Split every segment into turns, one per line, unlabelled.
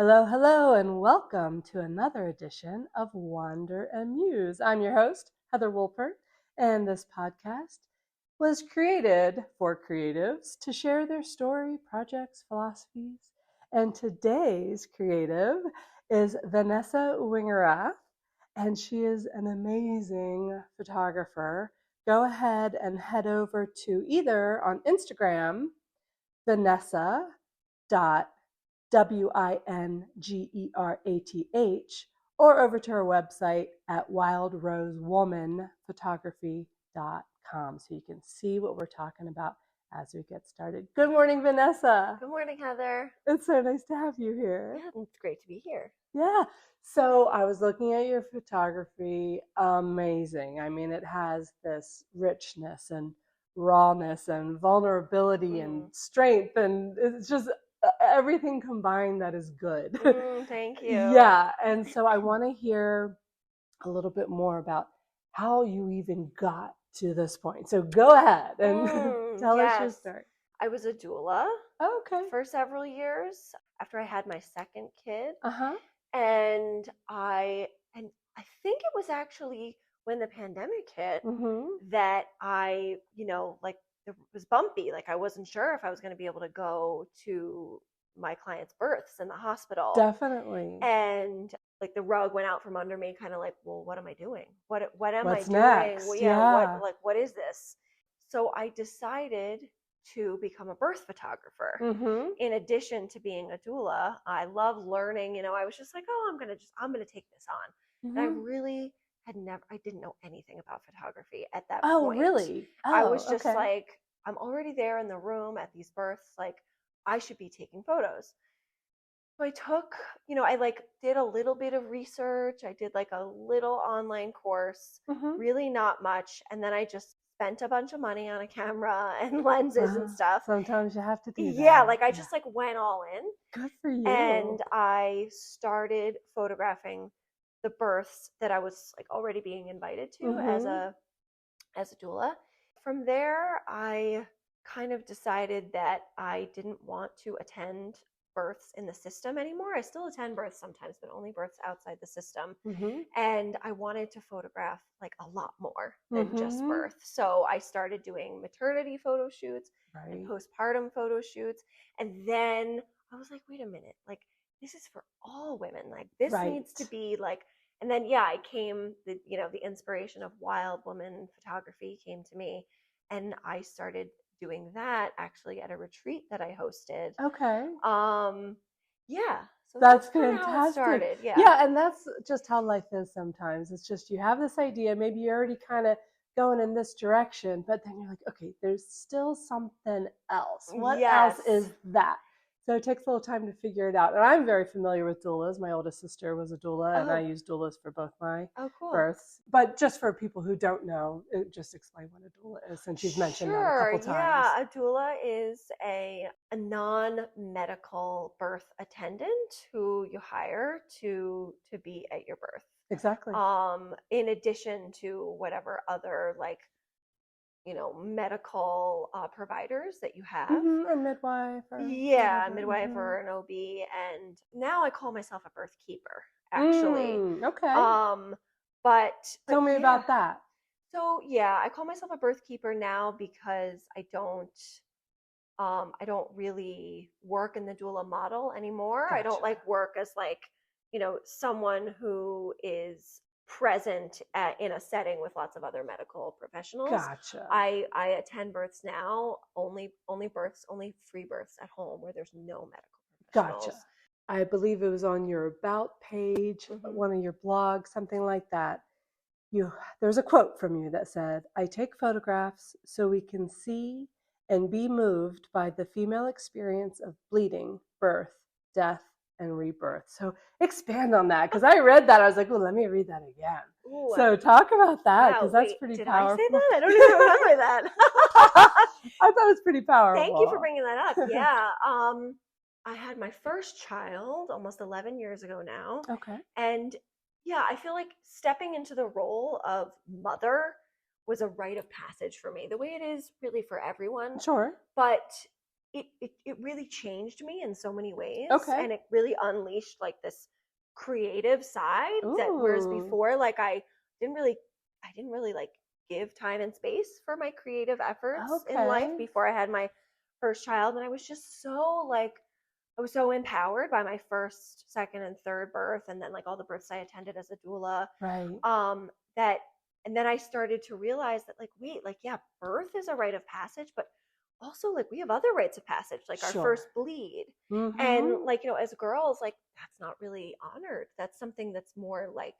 Hello, hello, and welcome to another edition of Wander and Muse. I'm your host, Heather Wolpert, and this podcast was created for creatives to share their story, projects, philosophies. And today's creative is Vanessa Wingerath, and she is an amazing photographer. Go ahead and head over to either on Instagram, Vanessa.Wingerath, or over to her website at wildrosewomanphotography.com so you can see what we're talking about as we get started. Good morning, Vanessa.
Good morning, Heather.
It's so nice to have you here.
Yeah, it's great to be here.
Yeah. So I was looking at your photography. Amazing. I mean, it has this richness and rawness and vulnerability and strength, and it's just everything combined that is good.
Thank you.
Yeah. And so I want to hear a little bit more about how you even got to this point. So go ahead and tell us your story.
I was a doula
Okay.
for several years after I had my second kid.
Uh-huh.
And I think it was actually when the pandemic hit that I, it was bumpy. Like I wasn't sure if I was going to be able to go to my clients' births in the hospital.
Definitely.
And like the rug went out from under me, kind of like, well, what am I doing? What am
What's
I doing?
next?
Well,
Yeah.
what is this? So I decided to become a birth photographer. In addition to being a doula, I love learning. I was just like, oh, I'm gonna take this on. And I really I didn't know anything about photography at that point.
Oh, really?
I was just
okay.
like, I'm already there in the room at these births. Like, I should be taking photos. So I took, I did a little bit of research. I did like a little online course, really not much. And then I just spent a bunch of money on a camera and lenses and stuff.
Sometimes you have to do that.
Yeah, I just went all in.
Good for you.
And I started photographing the births that I was already being invited to as a doula. From there, I kind of decided that I didn't want to attend births in the system anymore. I still attend births sometimes, but only births outside the system. And I wanted to photograph a lot more than just birth. So I started doing maternity photo shoots and postpartum photo shoots. And then I was like, wait a minute, this is for all women. This needs to be and then, the inspiration of wild woman photography came to me, and I started doing that actually at a retreat that I hosted.
Okay.
Yeah. So
that's
fantastic.
How it started.
Yeah.
Yeah, and that's just how life is sometimes. It's just you have this idea, maybe you're already kind of going in this direction, but then you're like, okay, there's still something else. What else is that? So it takes a little time to figure it out. And I'm very familiar with doulas. My oldest sister was a doula, and I used doulas for both my births. But just for people who don't know, just explain what a doula is, since you've mentioned that a couple times.
Yeah, a doula is a non-medical birth attendant who you hire to be at your birth.
Exactly.
In addition to whatever other medical providers that you have.
A midwife.
Or a midwife or an OB. And now I call myself a birth keeper, actually.
Okay.
But
tell me about that.
So I call myself a birth keeper now because I don't really work in the doula model anymore. Gotcha. I don't work as someone who is present in a setting with lots of other medical professionals.
Gotcha.
I attend births now, only free births at home where there's no medical professionals.
Gotcha. I believe it was on your About page, one of your blogs, something like that. There's a quote from you that said, "I take photographs so we can see and be moved by the female experience of bleeding, birth, death, and rebirth." So expand on that, because I read that. I was like, well, let me read that again.
Ooh,
so talk about that, because that's pretty powerful.
Did I say that? I don't even remember that.
I thought it was pretty powerful.
Thank you for bringing that up. Yeah. I had my first child almost 11 years ago now.
Okay.
And I feel like stepping into the role of mother was a rite of passage for me, the way it is really for everyone.
Sure.
But it really changed me in so many ways.
Okay.
And it really unleashed like this creative side that, whereas
Ooh.
before, like I didn't really like give time and space for my creative efforts in life
Okay.
before I had my first child. And I was just so like, I was so empowered by my first, second, and third birth, and then like all the births I attended as a doula.
Right.
That, and then I started to realize that, like, wait, like, yeah, birth is a rite of passage, but also like we have other rites of passage, like our
Sure.
first bleed. And like, you know, as girls, like that's not really honored. That's something that's more like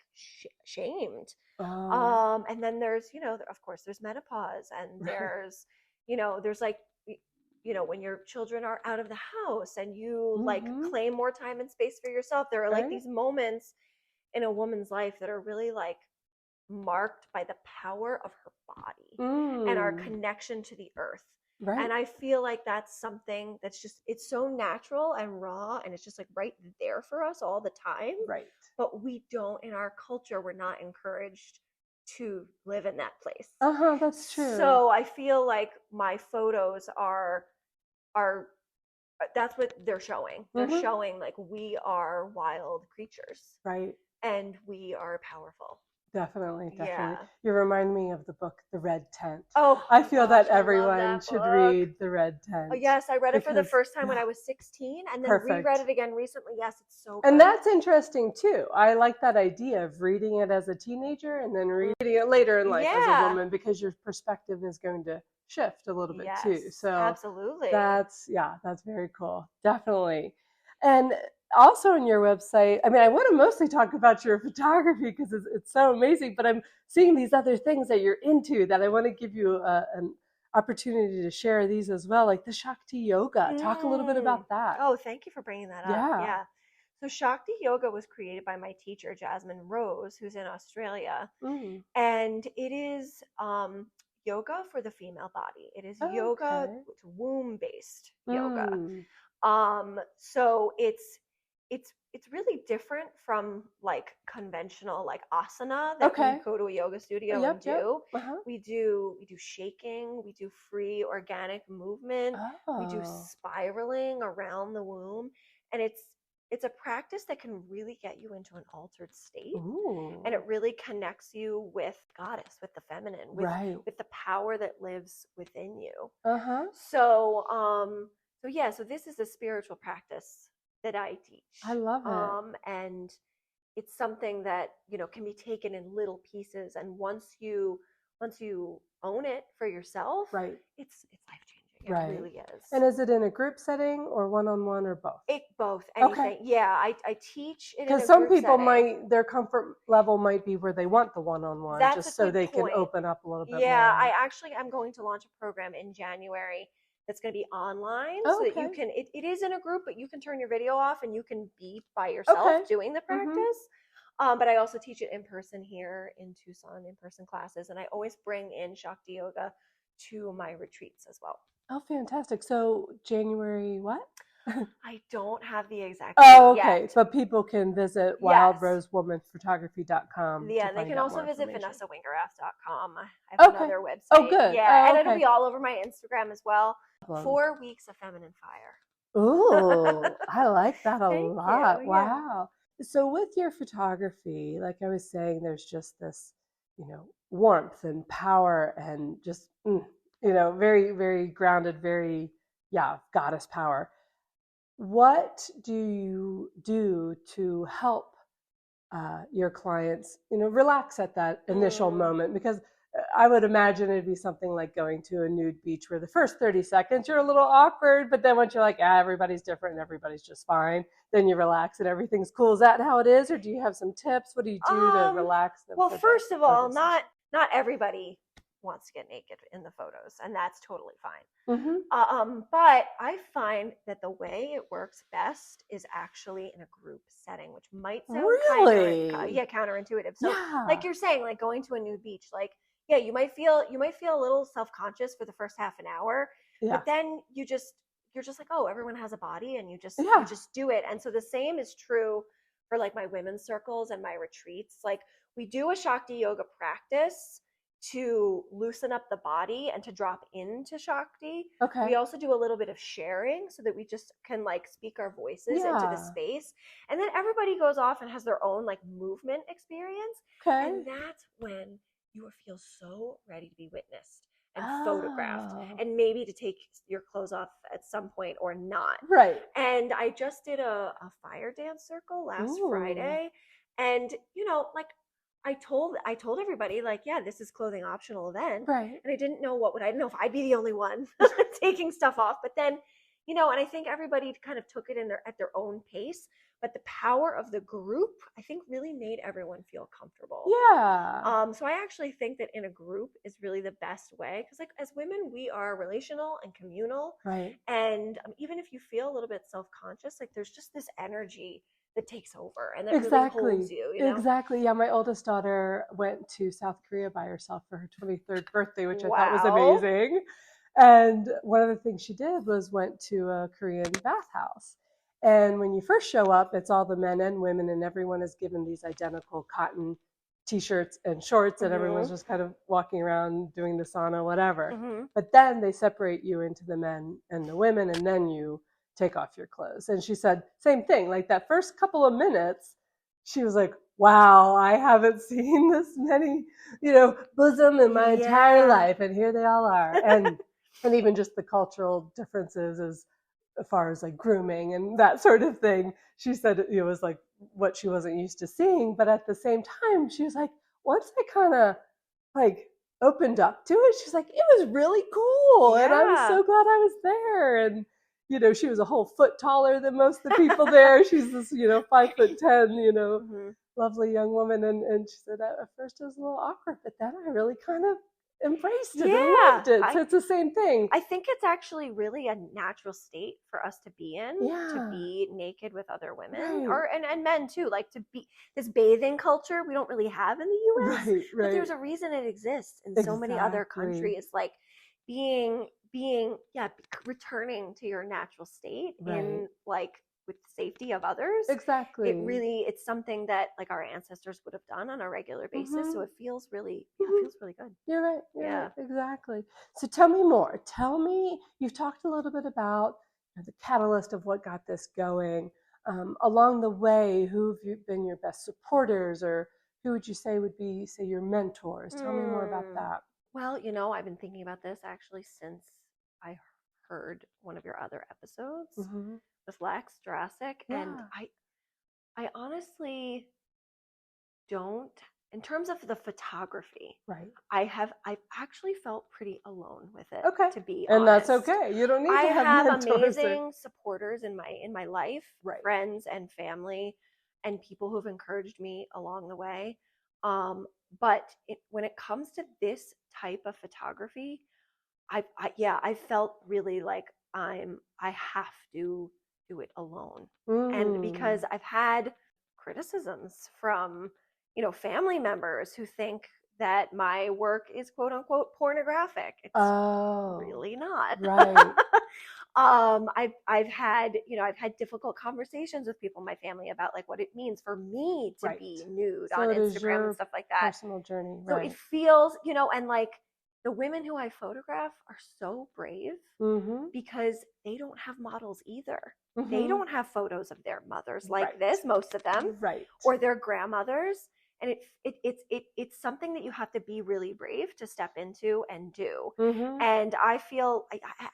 shamed.
Oh.
And then there's, you know, of course there's menopause, and
Right.
there's, you know, there's like, you know, when your children are out of the house and you like claim more time and space for yourself, there are like
Right.
these moments in a woman's life that are really like marked by the power of her body and our connection to the earth.
Right.
And I feel like that's something that's just, it's so natural and raw, and it's just like right there for us all the time.
Right.
But we don't, in our culture, we're not encouraged to live in that place.
That's true.
So I feel like my photos are that's what they're showing. They're showing like we are wild creatures.
Right.
And we are powerful.
Definitely.
Yeah.
You remind me of the book, The Red Tent.
Oh,
I feel
gosh,
that everyone should read The Red Tent.
Oh, yes, I read it for the first time when I was 16, and then reread it again recently. Yes, it's so good.
And that's interesting too. I like that idea of reading it as a teenager and then reading it later in life as a woman, because your perspective is going to shift a little bit too. So
absolutely.
That's very cool. Definitely. And also on your website, I mean, I want to mostly talk about your photography because it's so amazing, but I'm seeing these other things that you're into that I want to give you an opportunity to share these as well, like the Shakti yoga. Talk a little bit about that.
Oh, thank you for bringing that up. Yeah. So Shakti yoga was created by my teacher, Jasmine Rose, who's in Australia. And it is yoga for the female body. It is yoga, it's womb-based yoga. So it's really different from like conventional like asana that we go to a yoga studio and do. We do shaking, we do free organic movement, we do spiraling around the womb, and it's a practice that can really get you into an altered state. And it really connects you with goddess, with the feminine, with the power that lives within you. So this is a spiritual practice that I teach.
I love it.
And it's something that, you know, can be taken in little pieces. And once you own it for yourself, it's life-changing. It really is.
And is it in a group setting or one-on-one or both?
Both. Anything. Yeah, I teach it in a group setting. Because
some people their comfort level might be where they want the one-on-one, just so they can open up a little bit more.
Yeah, I'm going to launch a program in January that's going to be online, so that you can, it is in a group, but you can turn your video off and you can be by yourself doing the practice. But I also teach it in person here in Tucson, in-person classes. And I always bring in Shakti Yoga to my retreats as well.
Oh, fantastic. So January what?
I don't have the exact date yet.
But people can visit wildrosewomanphotography.com.
Yeah, they can also visit VanessaWingerath.com. I have another website.
Oh, good.
Yeah, and it'll be all over my Instagram as well. 4 weeks of feminine fire.
Ooh, I like that a lot.
You.
Wow. So with your photography, like I was saying, there's just this, you know, warmth and power and just, you know, very, very grounded, very, goddess power. What do you do to help your clients, you know, relax at that initial moment? Because I would imagine it'd be something like going to a nude beach where the first 30 seconds you're a little awkward, but then once you're like, everybody's different and everybody's just fine, then you relax and everything's cool. Is that how it is? Or do you have some tips? What do you do to relax them?
Well, first of all, not everybody wants to get naked in the photos, and that's totally fine. But I find that the way it works best is actually in a group setting, which might sound counterintuitive. So like you're saying, like going to a nude beach, like, you might feel a little self-conscious for the first half an hour, but then you're just like, oh, everyone has a body, and you just do it. And so the same is true for like my women's circles and my retreats. Like we do a Shakti yoga practice to loosen up the body and to drop into Shakti.
Okay.
We also do a little bit of sharing so that we just can like speak our voices into the space. And then everybody goes off and has their own like movement experience.
Okay.
And that's when you feel so ready to be witnessed and photographed, and maybe to take your clothes off at some point or not.
Right.
And I just did a fire dance circle last Friday. And, you know, like I told everybody, like, yeah, this is clothing optional event.
Right.
And I didn't know I didn't know if I'd be the only one taking stuff off. But then, you know, and I think everybody kind of took it at their own pace. But the power of the group, I think, really made everyone feel comfortable.
Yeah.
So I actually think that in a group is really the best way, because like as women, we are relational and communal.
Right.
And even if you feel a little bit self-conscious, like there's just this energy that takes over and that
Exactly.
really holds you, you know?
Exactly. Yeah, my oldest daughter went to South Korea by herself for her 23rd birthday, which I thought was amazing. And one of the things she did was went to a Korean bathhouse. And when you first show up, it's all the men and women, and everyone is given these identical cotton t-shirts and shorts, and everyone's just kind of walking around doing the sauna, whatever. But then they separate you into the men and the women, and then you take off your clothes. And she said, same thing, like that first couple of minutes, she was like, wow, I haven't seen this many, you know, bosom in my entire life. And here they all are. And even just the cultural differences as far as like grooming and that sort of thing. She said it was like what she wasn't used to seeing. But at the same time, she was like, once I kind of like opened up to it, she's like, it was really cool. And I was so glad I was there. And you know, she was a whole foot taller than most of the people there. She's this, you know, 5'10", you know, lovely young woman. And she said, at first it was a little awkward, but then I really kind of embraced it and loved it. So it's the same thing.
I think it's actually really a natural state for us to be in, to be naked with other women and men too. Like to be this bathing culture we don't really have in the US, but there's a reason it exists in so many other countries. Like returning to your natural state in like with the safety of others.
Exactly.
It's something that like our ancestors would have done on a regular basis. So it feels really, it feels really good.
You're right. Right. Exactly. So tell me more. Tell me, you've talked a little bit about the catalyst of what got this going. Along the way, who have been your best supporters, or who would you say would be, say, your mentors? Tell me more about that.
Well, you know, I've been thinking about this actually since I heard one of your other episodes with Lex Jurassic, and I honestly don't, in terms of the photography, I've actually felt pretty alone with it. To be honest, and
that's okay. You don't need to have mentors.
Amazing supporters in my life, friends and family, and people who've encouraged me along the way. But when it comes to this type of photography, I felt really like I have to do it alone. And because I've had criticisms from, you know, family members who think that my work is quote unquote pornographic. It's really not. I've had difficult conversations with people in my family about like what it means for me to be nude on Instagram and stuff like that.
Personal journey.
So it feels, you know, and like the women who I photograph are so brave because they don't have models either. They don't have photos of their mothers like this, most of them, or their grandmothers. And it's something that you have to be really brave to step into and do. And I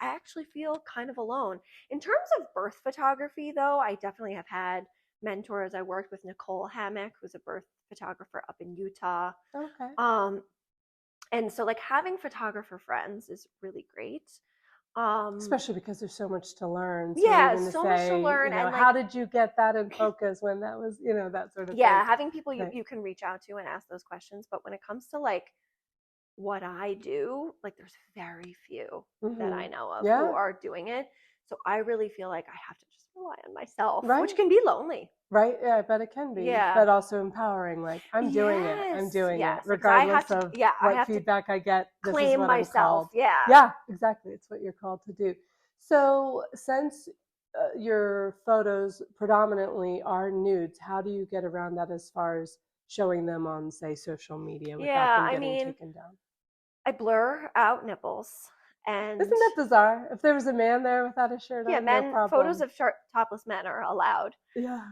actually feel kind of alone. In terms of birth photography, though, I definitely have had mentors. I worked with Nicole Hammock, who's a birth photographer up in Utah. And so like having photographer friends is really great.
Especially because there's so much to learn.
So much to learn.
You know, and how did you get that in focus when that was, you know, that sort of thing?
Having people you can reach out to and ask those questions. But when it comes to like what I do, like there's very few that I know of who are doing it. So I really feel like I have to just rely on myself, which can be lonely.
Yeah, I bet it can be. But also empowering. Like I'm doing it. I'm doing it, regardless of what feedback I get. This is what
myself.
I'm called. Yeah, exactly. It's what you're called to do. So since your photos predominantly are nudes, how do you get around that as far as showing them on, say, social media without them getting taken down?
I blur out nipples. And
isn't that bizarre? If there was a man there without a shirt
yeah,
on, no problem.
photos of topless men are allowed.
Yeah.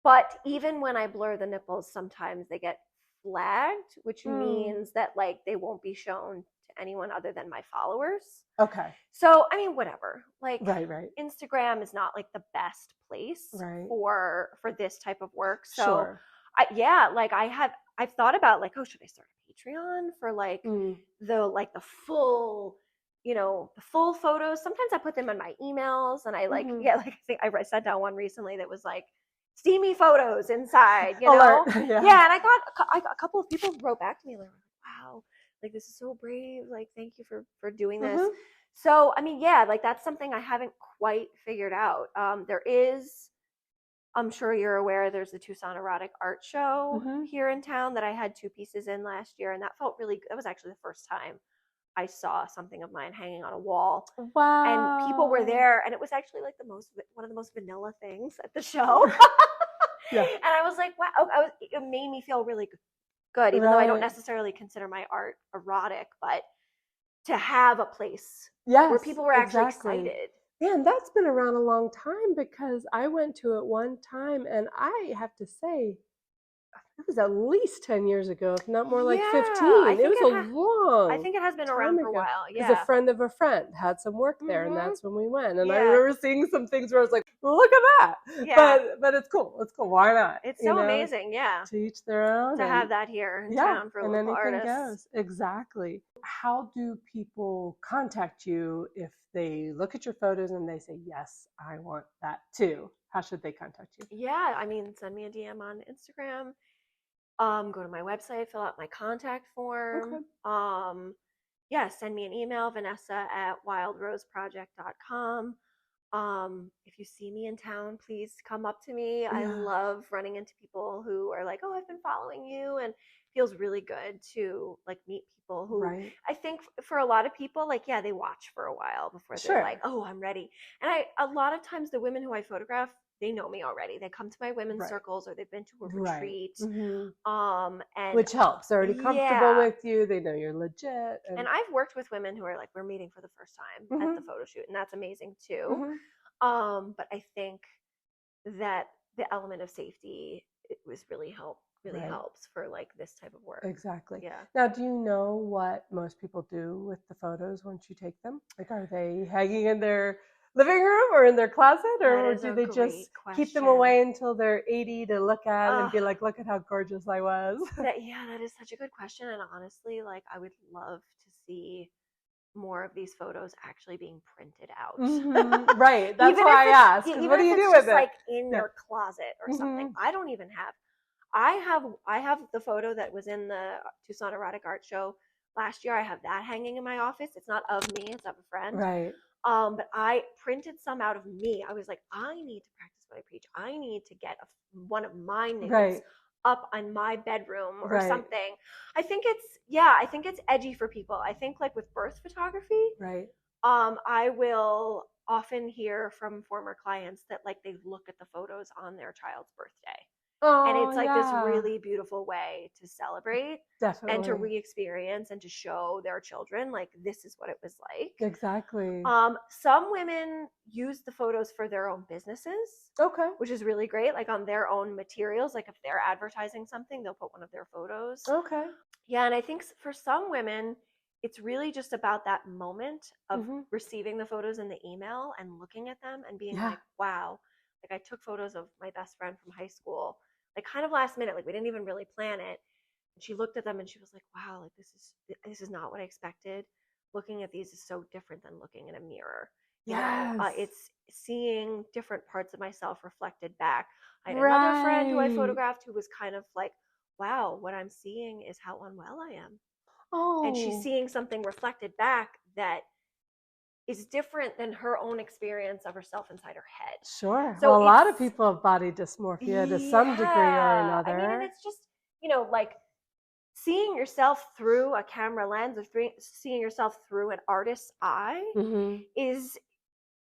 But even when I blur the nipples, sometimes they get flagged, which means that like they won't be shown to anyone other than my followers.
Okay.
So, I mean, whatever. Like,
right.
Instagram is not like the best place for this type of work. So,
sure.
I've thought about like, oh, should I start a Patreon for like the full, the full photos? Sometimes I put them in my emails, and I like, I think I sat down one recently that was like steamy photos inside,
Alert.
and I got a couple of people wrote back to me like, wow, like this is so brave, like thank you for doing this. So I mean, like that's something I haven't quite figured out. There is, I'm sure you're aware, there's the Tucson Erotic Art Show here in town that I had 2 pieces in last year, and that was actually the first time I saw something of mine hanging on a wall.
Wow.
And people were there, and it was actually like one of the most vanilla things at the show. And I was like, wow, it made me feel really good, even though I don't necessarily consider my art erotic, but to have a place where people were actually excited.
And that's been around a long time, because I went to it one time, and I have to say, it was at least 10 years ago, if not more like 15. It was a long
I think it has been around for a while.
Because a friend of a friend had some work there, and that's when we went. And I remember seeing some things where I was like, well, look at that. But it's cool. It's cool. Why not?
It's so amazing. Yeah.
To each their own.
To have that here in town for local artists.
Goes. Exactly. How do people contact you if they look at your photos and they say, yes, I want that too? How should they contact you?
Yeah. I mean, send me a DM on Instagram. Go to my website, fill out my contact form. Send me an email, vanessa@wildroseproject.com. If you see me in town, please come up to me. I love running into people who are like, oh, I've been following you, and it feels really good to like meet people who I think for a lot of people, like, they watch for a while before they're like, oh, I'm ready. And a lot of times the women who I photograph, they know me already. They come to my women's circles, or they've been to a retreat. And
which helps. They're already comfortable with you. They know you're legit.
And I've worked with women who are like, we're meeting for the first time at the photo shoot, and that's amazing too. But I think that the element of safety really helps for like this type of work.
Exactly.
Yeah.
Now, do you know what most people do with the photos once you take them? Like, are they hanging in their living room or in their closet, or do they just keep them away until they're 80 to look at and be like, look at how gorgeous I was?
That is such a good question. And honestly, like, I would love to see more of these photos actually being printed out.
Right. That's why I asked. What do you do with it?
Like in your closet or something. I don't even have. I have the photo that was in the Tucson Erotic Art Show last year. I have that hanging in my office. It's not of me. It's of a friend.
Right.
But I printed some out of me. I was like, I need to practice what I preach. I need to get one of my nudes up on my bedroom or something. I think it's edgy for people. I think like with birth photography, I will often hear from former clients that like they look at the photos on their child's birthday. And it's like this really beautiful way to celebrate and to re-experience and to show their children like this is what it was like.
Exactly.
Some women use the photos for their own businesses.
Okay.
Which is really great, like on their own materials. Like if they're advertising something, they'll put one of their photos.
Okay. Yeah,
and I think for some women, it's really just about that moment of receiving the photos in the email and looking at them and being like, wow, like I took photos of my best friend from high school, like kind of last minute, like we didn't even really plan it. And she looked at them and she was like, wow, like this is not what I expected. Looking at these is so different than looking in a mirror. You know, it's seeing different parts of myself reflected back. I had another friend who I photographed who was kind of like, wow, what I'm seeing is how unwell I am. Oh. And she's seeing something reflected back that is different than her own experience of herself inside her head.
Sure. So a lot of people have body dysmorphia to some degree or another.
I mean, and it's just, you know, like seeing yourself through a camera lens or seeing yourself through an artist's eye is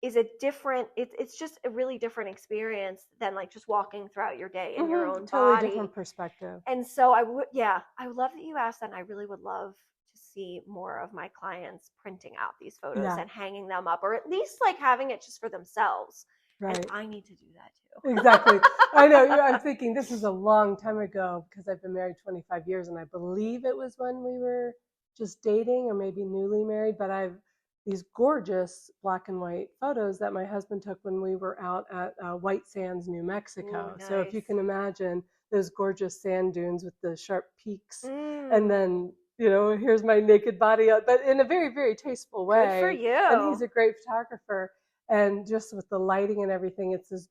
is a different, it's just a really different experience than like just walking throughout your day in your own
Totally
body.
different perspective.
And so I would love that you asked that, and I really would love to see more of my clients printing out these photos and hanging them up, or at least like having it just for themselves.
Right.
And I need to do that too.
Exactly. I know. I'm thinking this is a long time ago because I've been married 25 years, and I believe it was when we were just dating or maybe newly married, but I've these gorgeous black and white photos that my husband took when we were out at White Sands, New Mexico.
Ooh, nice.
So if you can imagine those gorgeous sand dunes with the sharp peaks, and then, you know, here's my naked body, but in a very, very tasteful way.
Good for you.
And he's a great photographer. And just with the lighting and everything, it's this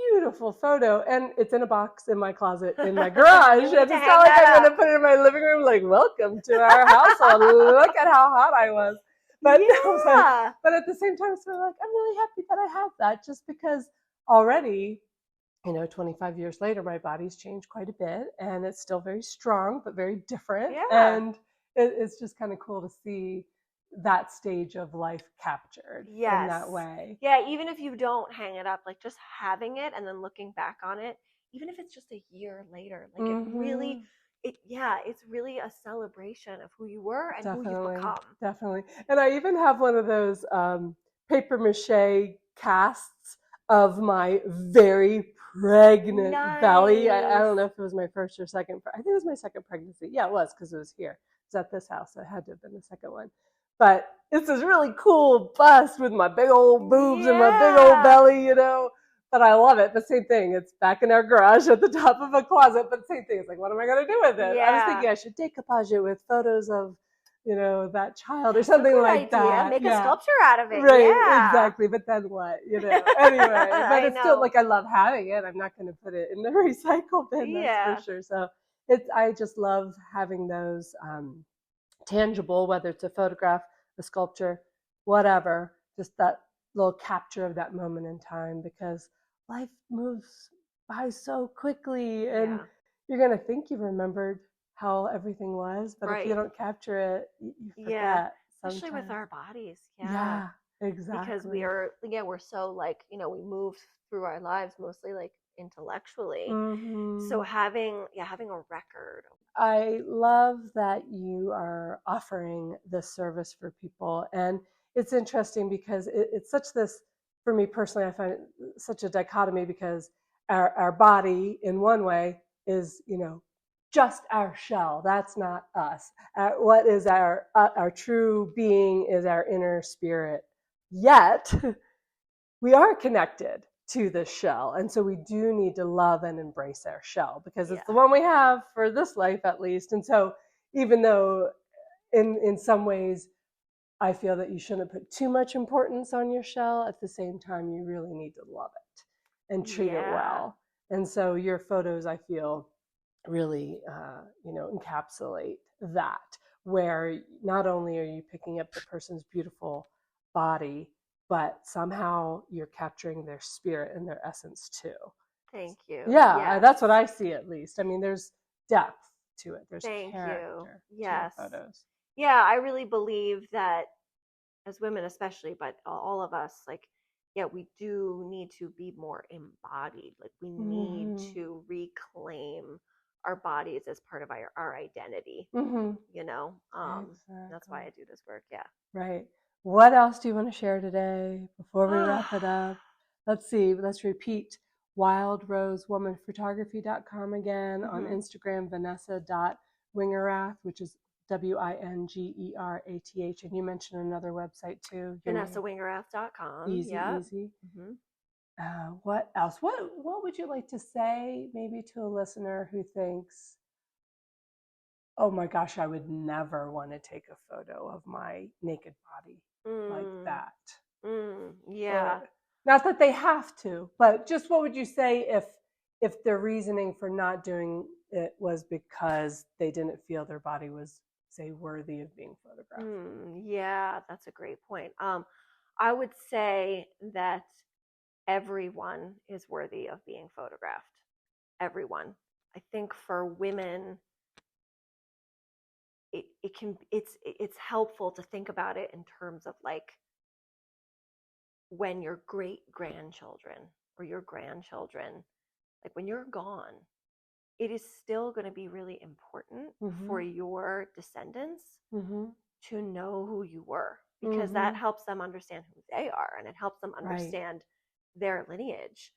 beautiful photo, and it's in a box in my closet in my garage. And it's not like I'm going to put it in my living room like, welcome to our household. Look at how hot I was. But, but at the same time, it's sort of like, I'm really happy that I have that, just because already, you know, 25 years later, my body's changed quite a bit, and it's still very strong, but very different. And it's just kind of cool to see that stage of life captured in that way.
Yeah, even if you don't hang it up, like just having it and then looking back on it, even if it's just a year later, like it really, it's really a celebration of who you were and who you've become.
Definitely. And I even have one of those paper mache casts of my very pregnant belly. I don't know if it was my first or second. I think it was my second pregnancy. Yeah, it was, because it was here. It was at this house. So it had to have been the second one. But it's this really cool bust with my big old boobs and my big old belly, you know. But I love it. But same thing. It's back in our garage at the top of a closet. But same thing. It's like, what am I going to do with it? I was thinking I should decoupage it with photos of, you know, that child or something like that.
Make a sculpture out of it.
Right, exactly. But then what? You know. Anyway, but it's still like, I love having it. I'm not going to put it in the recycle bin. That's for sure. So I just love having those tangible, whether it's a photograph, a sculpture, whatever, just that little capture of that moment in time, because life moves by so quickly, and you're going to think you've remembered how everything was, but if you don't capture it, you forget.
Especially with our bodies.
Exactly.
Because we're so, like, you know, we move through our lives mostly like intellectually. So having a record.
I love that you are offering this service for people. And it's interesting because it's such this, for me personally, I find it such a dichotomy, because our body in one way is, you know, just our shell. That's not us. What is our true being is our inner spirit. Yet we are connected to the shell. And so we do need to love and embrace our shell, because it's the one we have for this life, at least. And so even though in some ways I feel that you shouldn't put too much importance on your shell, at the same time, you really need to love it and treat it well. And so your photos, I feel, really, you know, encapsulate that, where not only are you picking up the person's beautiful body, but somehow you're capturing their spirit and their essence too.
Thank you.
Yeah, that's what I see, at least. I mean, there's depth to it. There's character to your photos.
Yeah, I really believe that as women especially, but all of us, like, we do need to be more embodied. Like, we need to reclaim our bodies as part of our identity, you know? That's why I do this work.
Right. What else do you want to share today before we wrap it up? Let's see. Let's repeat. wildrosewomanphotography.com again. On Instagram, Vanessa.Wingerath, which is Wingerath. And you mentioned another website too.
VanessaWingerath.com.
Easy. What else? What would you like to say maybe to a listener who thinks, oh my gosh, I would never want to take a photo of my naked body like that? Not that they have to, but just what would you say if their reasoning for not doing it was because they didn't feel their body was, say, worthy of being photographed?
That's a great point. I would say that everyone is worthy of being photographed. Everyone. I think for women, it's helpful to think about it in terms of, like, when your great-grandchildren or your grandchildren, like when you're gone, it is still going to be really important for your descendants to know who you were, because that helps them understand who they are, and it helps them understand their lineage.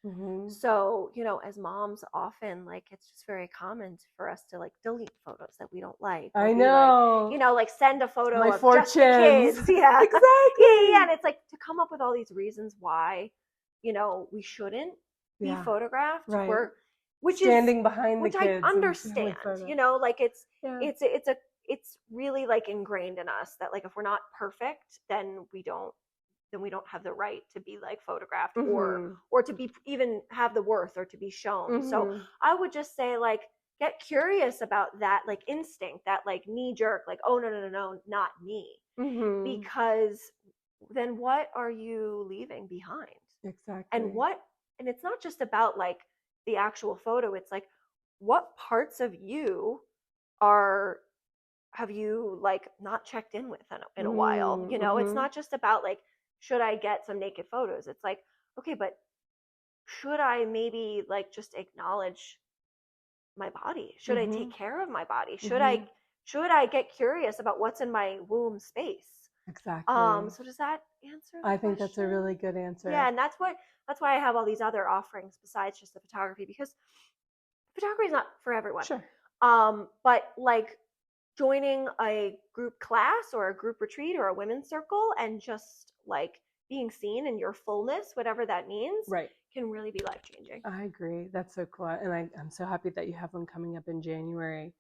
So, you know, as moms, often, like, it's just very common for us to like delete photos that we don't like.
I know.
Like, you know, like send a photo
my
of just the kids. Yeah.
Exactly.
Yeah. And it's like to come up with all these reasons why, you know, we shouldn't be photographed.
Right.
Which
standing behind
which
the kids.
I understand, you know, like it's really like ingrained in us that like if we're not perfect, then we don't have the right to be like photographed or to be even have the worth or to be shown. So I would just say, like, get curious about that, like instinct, that like knee jerk, like, oh no, not me. Because then what are you leaving behind?
Exactly.
And it's not just about like the actual photo, it's like what parts of you have you like not checked in with in a while, you know? It's not just about like, should I get some naked photos? It's like, okay, but should I maybe like just acknowledge my body? Should I take care of my body? Should I get curious about what's in my womb space?
Exactly.
So does that answer the
I think
question?
that's a really good answer.
Yeah, and that's why I have all these other offerings besides just the photography, because photography is not for everyone.
Sure.
But like joining a group class or a group retreat or a women's circle and just like being seen in your fullness, whatever that means, can really be life-changing.
I agree. That's so cool. And I'm so happy that you have one coming up in January.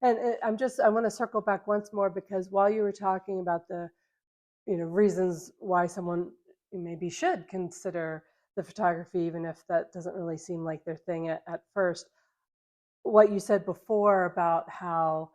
And I want to circle back once more, because while you were talking about the, you know, reasons why someone maybe should consider the photography, even if that doesn't really seem like their thing at first, what you said before about how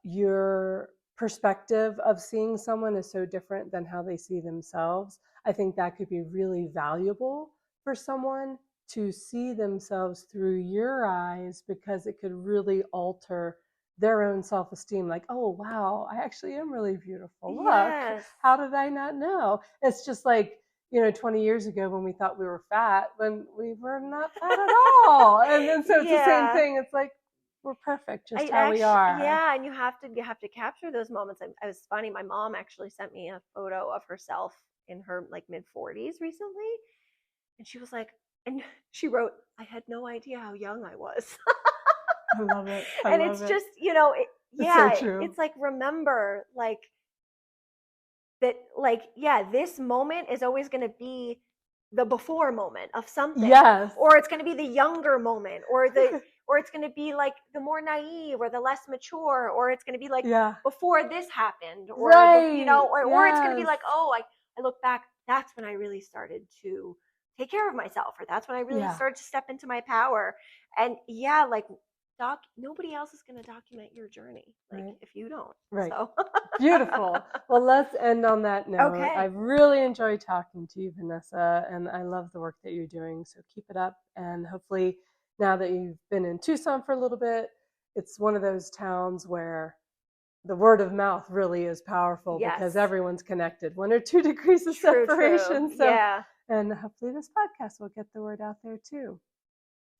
your perspective of seeing someone is so different than how they see themselves, I think that could be really valuable for someone to see themselves through your eyes, because it could really alter their own self-esteem. Like, oh wow, I actually am really beautiful. Look, how did I not know? It's just like, you know, 20 years ago when we thought we were fat, when we were not fat at all. And so it's the same thing. It's like, we're perfect just how we are.
Yeah, and you have to capture those moments. It was funny. My mom actually sent me a photo of herself in her like mid-40s recently, and she was like, and she wrote, "I had no idea how young I was."
I love it.
And it's just, you know,
it's so true.
It's like, remember, like that, like, yeah, this moment is always going to be the before moment of something.
Yes.
Or it's going to be the younger moment, or or it's going to be like the more naive or the less mature, or it's going to be like before this happened, or you know, or it's going to be like, oh, I look back, that's when I really started to take care of myself, or that's when I really started to step into my power. And like nobody else is going to document your journey, like if you don't. So.
Beautiful. Well, let's end on that note. Okay. I've really enjoyed talking to you, Vanessa, and I love the work that you're doing. So keep it up. And hopefully now that you've been in Tucson for a little bit, it's one of those towns where the word of mouth really is powerful, because everyone's connected. 1 or 2 degrees of separation.
True.
So, and hopefully this podcast will get the word out there too.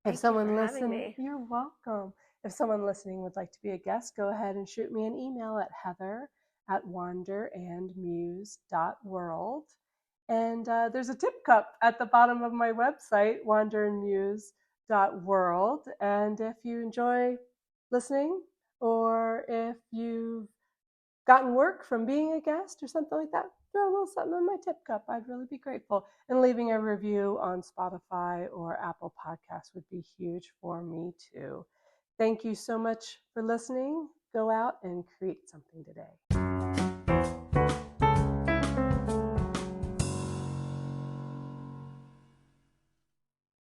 If someone listening, you're welcome. If someone listening would like to be a guest, go ahead and shoot me an email at heather@wanderandmuse.world. And there's a tip cup at the bottom of my website, wanderandmuse.world. And if you enjoy listening, or if you've gotten work from being a guest or something like that, throw a little something in my tip cup. I'd really be grateful. And leaving a review on Spotify or Apple Podcasts would be huge for me too. Thank you so much for listening. Go out and create something today.